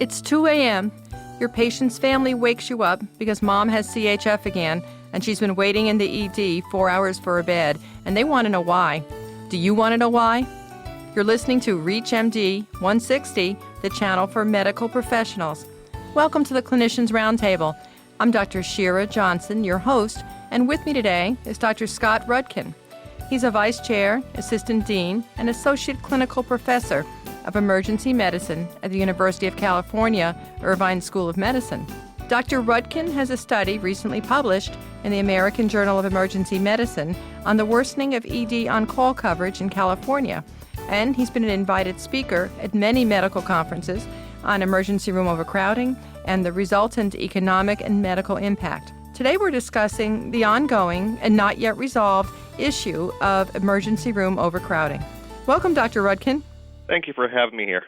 It's 2 a.m. Your patient's family wakes you up because mom has CHF again, and she's been waiting in the ED 4 hours for a bed, and they want to know why. Do you want to know why? You're listening to ReachMD 160, the channel for medical professionals. Welcome to the Clinicians Roundtable. I'm Dr. Shira Johnson, your host, and with me today is Dr. Scott Rudkin. He's a vice chair, assistant dean, and associate clinical professor of emergency medicine at the University of California, Irvine School of Medicine. Dr. Rudkin has a study recently published in the American Journal of Emergency Medicine on the worsening of ED on-call coverage in California, and he's been an invited speaker at many medical conferences on emergency room overcrowding and the resultant economic and medical impact. Today we're discussing the ongoing and not yet resolved issue of emergency room overcrowding. Welcome, Dr. Rudkin. Thank you for having me here.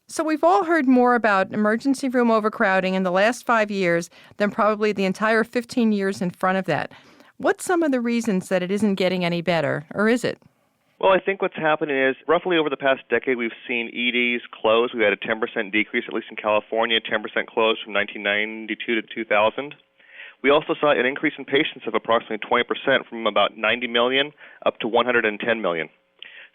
So we've all heard more about emergency room overcrowding in the last 5 years than probably the entire 15 years in front of that. What's some of the reasons that it isn't getting any better, or is it? Well, I think what's happening is roughly over the past decade we've seen EDs close. We've had a 10% decrease, at least in California, 10% close from 1992 to 2000. We also saw an increase in patients of approximately 20% from about 90 million up to 110 million.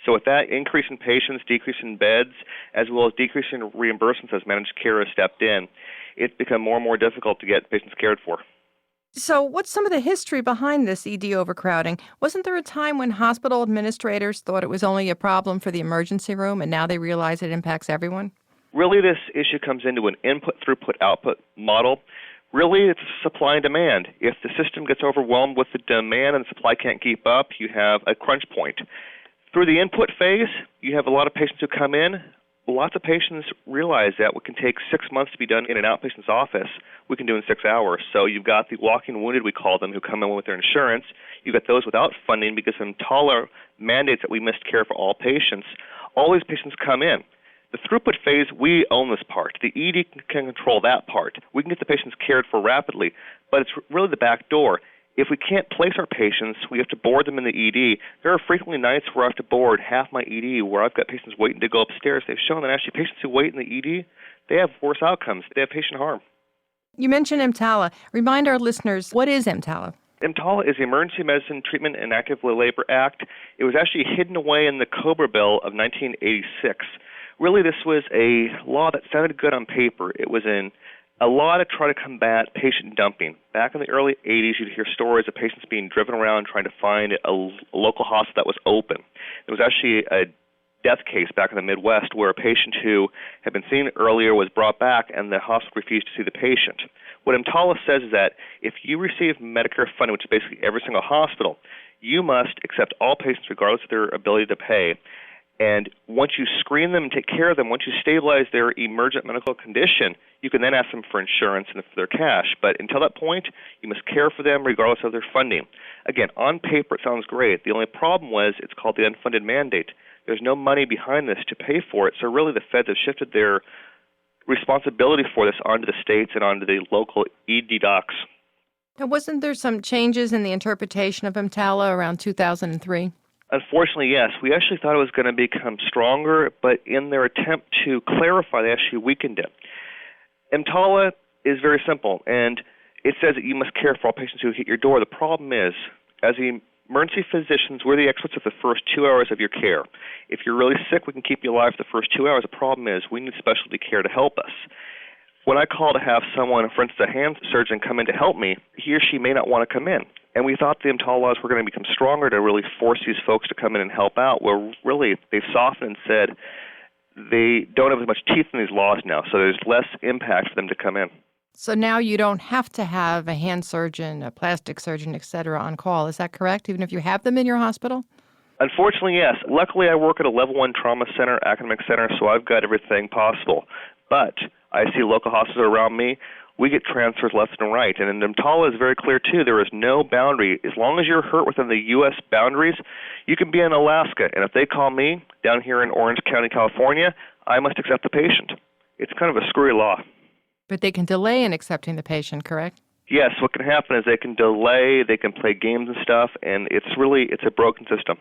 So with that increase in patients, decrease in beds, as well as decrease in reimbursements as managed care has stepped in, it's become more and more difficult to get patients cared for. So what's some of the history behind this ED overcrowding? Wasn't there a time when hospital administrators thought it was only a problem for the emergency room, and now they realize it impacts everyone? Really, this issue comes into an input, throughput, output model. Really, it's supply and demand. If the system gets overwhelmed with the demand and the supply can't keep up, you have a crunch point. Through the input phase, you have a lot of patients who come in. Lots of patients realize that what can take 6 months to be done in an outpatient's office, we can do in 6 hours. So you've got the walking wounded, we call them, who come in with their insurance. You've got those without funding because EMTALA mandates that we must care for all patients. All these patients come in. The throughput phase, we own this part. The ED can control that part. We can get the patients cared for rapidly, but it's really the back door. If we can't place our patients, we have to board them in the ED. There are frequently nights where I have to board half my ED where I've got patients waiting to go upstairs. They've shown that actually patients who wait in the ED, they have worse outcomes. They have patient harm. You mentioned EMTALA. Remind our listeners, what is EMTALA? EMTALA is the Emergency Medicine Treatment and Active Labor Act. It was actually hidden away in the COBRA Bill of 1986. Really, this was a law that sounded good on paper. It was a law to try to combat patient dumping. Back in the early 80s, you'd hear stories of patients being driven around trying to find a local hospital that was open. There was actually a death case back in the Midwest where a patient who had been seen earlier was brought back and the hospital refused to see the patient. What EMTALA says is that if you receive Medicare funding, which is basically every single hospital, you must accept all patients regardless of their ability to pay. And once you screen them and take care of them, once you stabilize their emergent medical condition, you can then ask them for insurance and for their cash. But until that point, you must care for them regardless of their funding. Again, on paper it sounds great. The only problem was it's called the unfunded mandate. There's no money behind this to pay for it. So really the feds have shifted their responsibility for this onto the states and onto the local ED docs. Now, wasn't there some changes in the interpretation of EMTALA around 2003? Unfortunately, yes. We actually thought it was going to become stronger, but in their attempt to clarify, they actually weakened it. EMTALA is very simple, and it says that you must care for all patients who hit your door. The problem is, as emergency physicians, we're the experts of the first 2 hours of your care. If you're really sick, we can keep you alive for the first 2 hours. The problem is we need specialty care to help us. When I call to have someone, for instance, a hand surgeon, come in to help me, he or she may not want to come in. And we thought the EMTALA laws were going to become stronger to really force these folks to come in and help out, where really they've softened and said they don't have as much teeth in these laws now, so there's less impact for them to come in. So now you don't have to have a hand surgeon, a plastic surgeon, et cetera, on call. Is that correct, even if you have them in your hospital? Unfortunately, yes. Luckily, I work at a level 1 trauma center, academic center, so I've got everything possible. But I see local hospitals around me. We get transfers left and right. And EMTALA is very clear, too. There is no boundary. As long as you're hurt within the U.S. boundaries, you can be in Alaska. And if they call me down here in Orange County, California, I must accept the patient. It's kind of a screwy law. But they can delay in accepting the patient, correct? Yes. What can happen is they can delay, they can play games and stuff, and it's a broken system.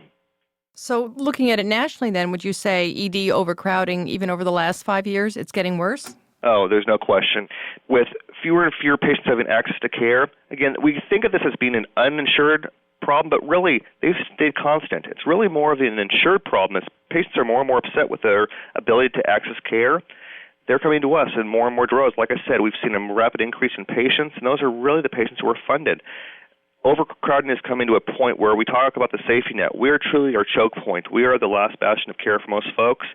So looking at it nationally then, would you say ED overcrowding, even over the last 5 years, it's getting worse? Oh, there's no question. With fewer and fewer patients having access to care, again, we think of this as being an uninsured problem, but really they've stayed constant. It's really more of an insured problem as patients are more and more upset with their ability to access care. They're coming to us in more and more droves. Like I said, we've seen a rapid increase in patients, and those are really the patients who are funded. Overcrowding is coming to a point where we talk about the safety net. We are truly our choke point. We are the last bastion of care for most folks.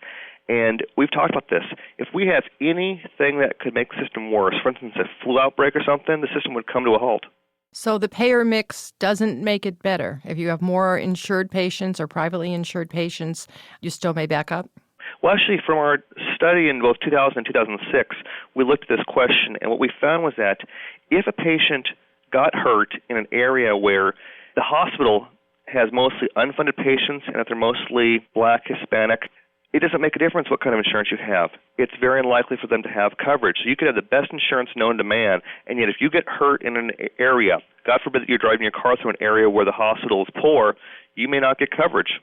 And we've talked about this. If we have anything that could make the system worse, for instance, a flu outbreak or something, the system would come to a halt. So the payer mix doesn't make it better. If you have more insured patients or privately insured patients, you still may back up? Well, actually, from our study in both 2000 and 2006, we looked at this question, and what we found was that if a patient got hurt in an area where the hospital has mostly unfunded patients and if they're mostly Black, Hispanic, it doesn't make a difference what kind of insurance you have. It's very unlikely for them to have coverage. So you could have the best insurance known to man, and yet if you get hurt in an area, God forbid that you're driving your car through an area where the hospital is poor, you may not get coverage.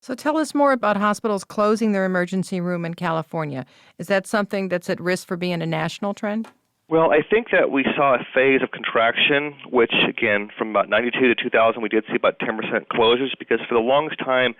So tell us more about hospitals closing their emergency room in California. Is that something that's at risk for being a national trend? Well, I think that we saw a phase of contraction, which, again, from about 92 to 2000, we did see about 10% closures because for the longest time,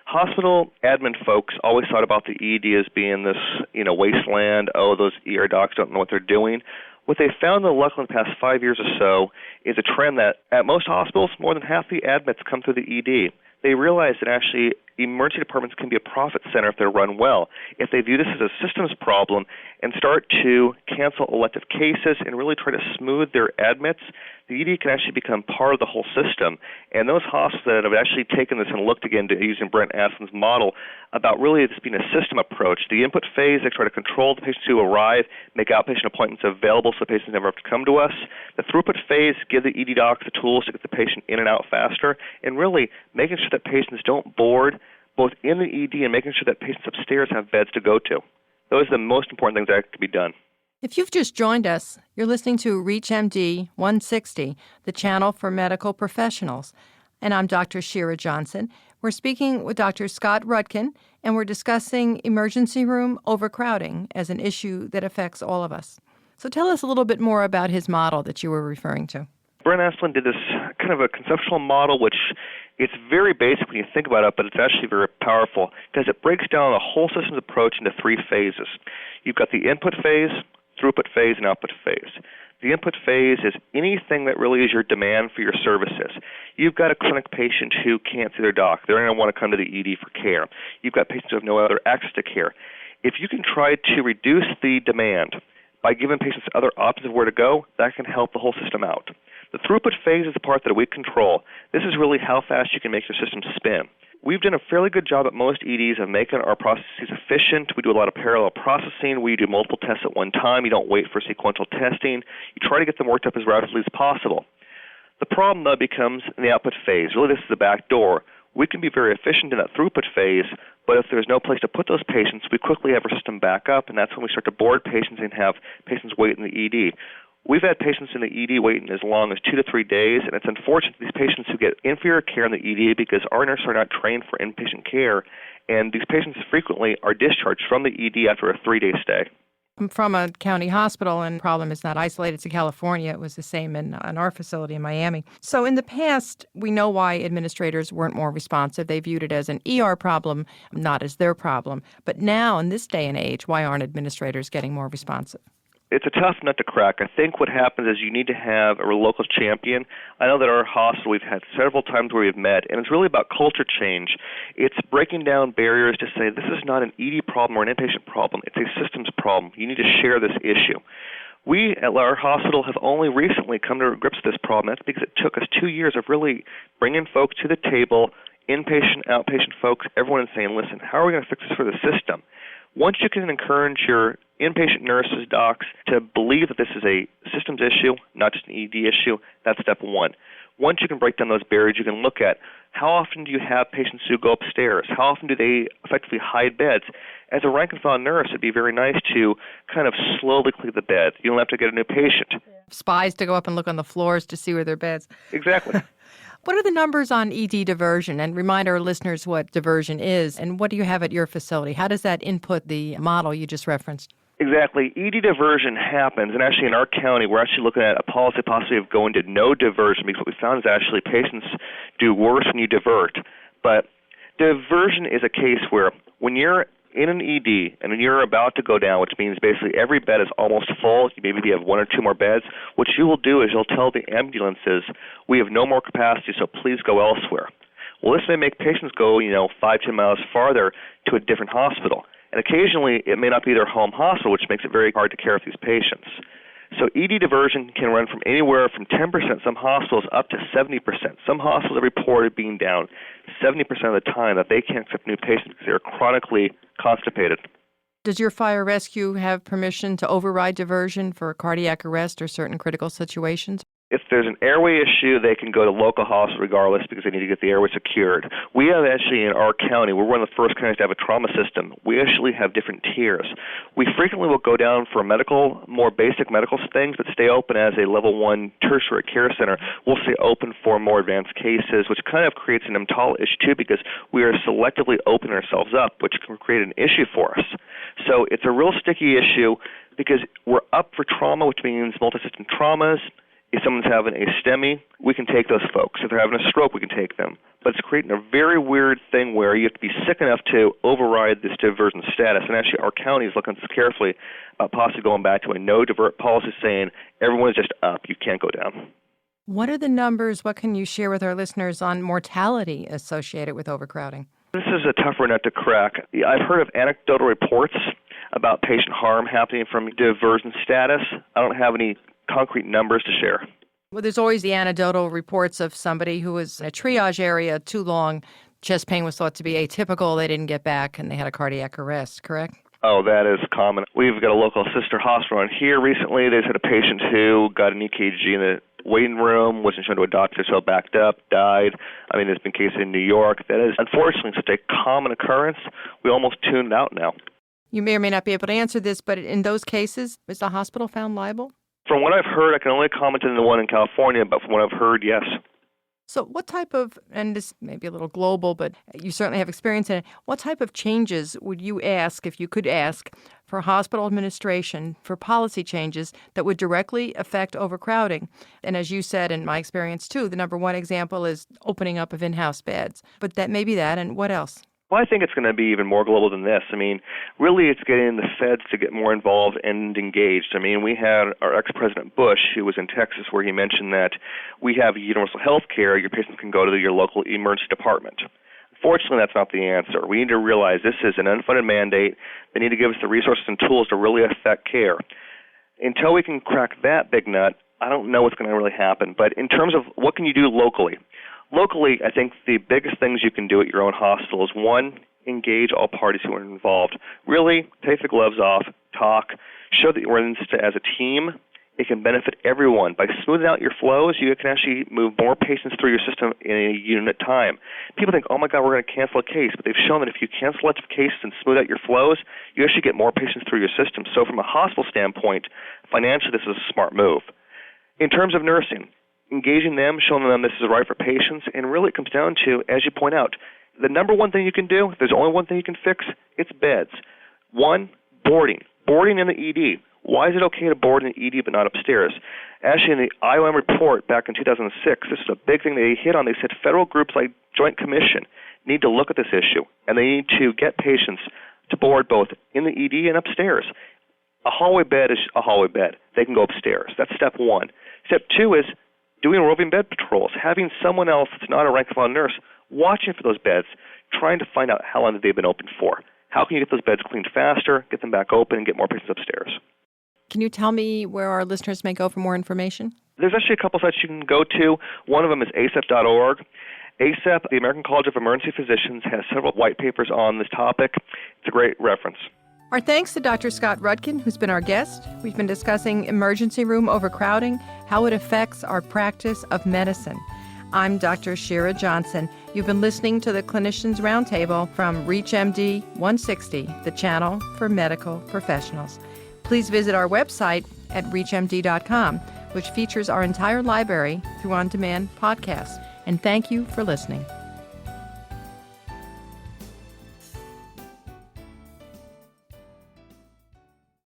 hospital admin folks always thought about the ED as being this, wasteland. Oh, those ER docs don't know what they're doing. What they found, though, luckily in the past 5 years or so, is a trend that at most hospitals, more than half the admits come through the ED. They realize that actually emergency departments can be a profit center if they're run well. If they view this as a systems problem and start to cancel elective cases and really try to smooth their admits, the ED can actually become part of the whole system. And those hospitals that have actually taken this and looked again to using Brent Aslin's model about really this being a system approach. The input phase, they try to control the patients who arrive, make outpatient appointments available so patients never have to come to us. The throughput phase, give the ED docs the tools to get the patient in and out faster, and really making sure that patients don't board both in the ED and making sure that patients upstairs have beds to go to. Those are the most important things that can be done. If you've just joined us, you're listening to ReachMD 160, the channel for medical professionals. And I'm Dr. Shira Johnson. We're speaking with Dr. Scott Rudkin, and we're discussing emergency room overcrowding as an issue that affects all of us. So tell us a little bit more about his model that you were referring to. Brent Aslin did this kind of a conceptual model, which it's very basic when you think about it, but it's actually very powerful because it breaks down the whole system's approach into three phases. You've got the input phase, throughput phase, and output phase. The input phase is anything that really is your demand for your services. You've got a clinic patient who can't see their doc. They're going to want to come to the ED for care. You've got patients who have no other access to care. If you can try to reduce the demand by giving patients other options of where to go, that can help the whole system out. The throughput phase is the part that we control. This is really how fast you can make your system spin. We've done a fairly good job at most EDs of making our processes efficient. We do a lot of parallel processing. We do multiple tests at one time. You don't wait for sequential testing. You try to get them worked up as rapidly as possible. The problem, though, becomes in the output phase. Really, this is the back door. We can be very efficient in that throughput phase, but if there's no place to put those patients, we quickly have our system back up, and that's when we start to board patients and have patients wait in the ED. We've had patients in the ED waiting as long as 2 to 3 days, and it's unfortunate these patients who get inferior care in the ED because our nurses are not trained for inpatient care, and these patients frequently are discharged from the ED after a 3-day stay. I'm from a county hospital, and the problem is not isolated to California. It was the same in our facility in Miami. So in the past, we know why administrators weren't more responsive. They viewed it as an ER problem, not as their problem. But now, in this day and age, why aren't administrators getting more responsive? It's a tough nut to crack. I think what happens is you need to have a local champion. I know that our hospital, we've had several times where we've met, and it's really about culture change. It's breaking down barriers to say this is not an ED problem or an inpatient problem. It's a systems problem. You need to share this issue. We at our hospital have only recently come to grips with this problem. That's because it took us 2 years of really bringing folks to the table, inpatient, outpatient folks, everyone saying, listen, how are we going to fix this for the system? Once you can encourage your inpatient nurses, docs, to believe that this is a systems issue, not just an ED issue, that's step one. Once you can break down those barriers, you can look at how often do you have patients who go upstairs? How often do they effectively hide beds? As a rank-and-file nurse, it'd be very nice to kind of slowly clear the bed. You don't have to get a new patient. Spies to go up and look on the floors to see where their beds. Exactly. What are the numbers on ED diversion? And remind our listeners what diversion is, and what do you have at your facility? How does that input the model you just referenced? Exactly. ED diversion happens, and actually in our county, we're actually looking at a policy possibly of going to no diversion, because what we found is actually patients do worse when you divert. But diversion is a case where when you're in an ED and when you're about to go down, which means basically every bed is almost full, maybe you have one or two more beds, what you will do is you'll tell the ambulances, we have no more capacity, so please go elsewhere. Well, this may make patients go, 5-10 miles farther to a different hospital. And occasionally, it may not be their home hospital, which makes it very hard to care for these patients. So ED diversion can run from anywhere from 10%, some hospitals, up to 70%. Some hospitals have reported being down 70% of the time that they can't accept new patients because they're chronically constipated. Does your fire rescue have permission to override diversion for cardiac arrest or certain critical situations? If there's an airway issue, they can go to local hospital regardless because they need to get the airway secured. We have actually in our county, we're one of the first counties to have a trauma system. We actually have different tiers. We frequently will go down for more basic medical things, but stay open as a level 1 tertiary care center. We'll stay open for more advanced cases, which kind of creates an EMTALA issue too because we are selectively opening ourselves up, which can create an issue for us. So it's a real sticky issue because we're up for trauma, which means multisystem traumas. If someone's having a STEMI, we can take those folks. If they're having a stroke, we can take them. But it's creating a very weird thing where you have to be sick enough to override this diversion status. And actually, our county is looking carefully about possibly going back to a no-divert policy saying everyone's just up, you can't go down. What are the numbers? What can you share with our listeners on mortality associated with overcrowding? This is a tougher nut to crack. I've heard of anecdotal reports about patient harm happening from diversion status. I don't have any concrete numbers to share. Well, there's always the anecdotal reports of somebody who was in a triage area too long. Chest pain was thought to be atypical. They didn't get back, and they had a cardiac arrest, correct? Oh, that is common. We've got a local sister hospital in here recently. They've had a patient who got an EKG in the waiting room, wasn't shown to a doctor, so backed up, died. There's been cases in New York. That is, unfortunately, such a common occurrence. We almost tune it out now. You may or may not be able to answer this, but in those cases, is the hospital found liable? From what I've heard, I can only comment on the one in California, but from what I've heard, yes. So what type of, and this may be a little global, but you certainly have experience in it, what type of changes would you ask, if you could ask, for hospital administration for policy changes that would directly affect overcrowding? And as you said, in my experience too, the number one example is opening up of in-house beds. But that may be that, and what else? Well, I think it's going to be even more global than this. Really it's getting the feds to get more involved and engaged. We had our ex-President Bush, who was in Texas, where he mentioned that we have universal health care. Your patients can go to your local emergency department. Unfortunately, that's not the answer. We need to realize this is an unfunded mandate. They need to give us the resources and tools to really affect care. Until we can crack that big nut, I don't know what's going to really happen. But in terms of what can you do locally, I think the biggest things you can do at your own hospital is, one, engage all parties who are involved. Really, take the gloves off, talk, show that you're in this as a team. It can benefit everyone. By smoothing out your flows, you can actually move more patients through your system in a unit time. People think, oh my God, we're going to cancel a case, but they've shown that if you cancel elective cases and smooth out your flows, you actually get more patients through your system. So from a hospital standpoint, financially, this is a smart move. In terms of nursing, engaging them, showing them this is right for patients, and really it comes down to, as you point out, the number one thing you can do, if there's only one thing you can fix, it's beds. One, boarding. Boarding in the ED. Why is it okay to board in the ED but not upstairs? Actually, in the IOM report back in 2006, this is a big thing they hit on. They said federal groups like Joint Commission need to look at this issue, and they need to get patients to board both in the ED and upstairs. A hallway bed is a hallway bed. They can go upstairs. That's step one. Step two is doing roving bed patrols, having someone else that's not a rank-and-file nurse watching for those beds, trying to find out how long they've been open for. How can you get those beds cleaned faster, get them back open, and get more patients upstairs? Can you tell me where our listeners may go for more information? There's actually a couple sites you can go to. One of them is ACEP.org. ACEP, the American College of Emergency Physicians, has several white papers on this topic. It's a great reference. Our thanks to Dr. Scott Rudkin, who's been our guest. We've been discussing emergency room overcrowding, how it affects our practice of medicine. I'm Dr. Shira Johnson. You've been listening to the Clinicians Roundtable from ReachMD 160, the channel for medical professionals. Please visit our website at reachmd.com, which features our entire library through on-demand podcasts. And thank you for listening.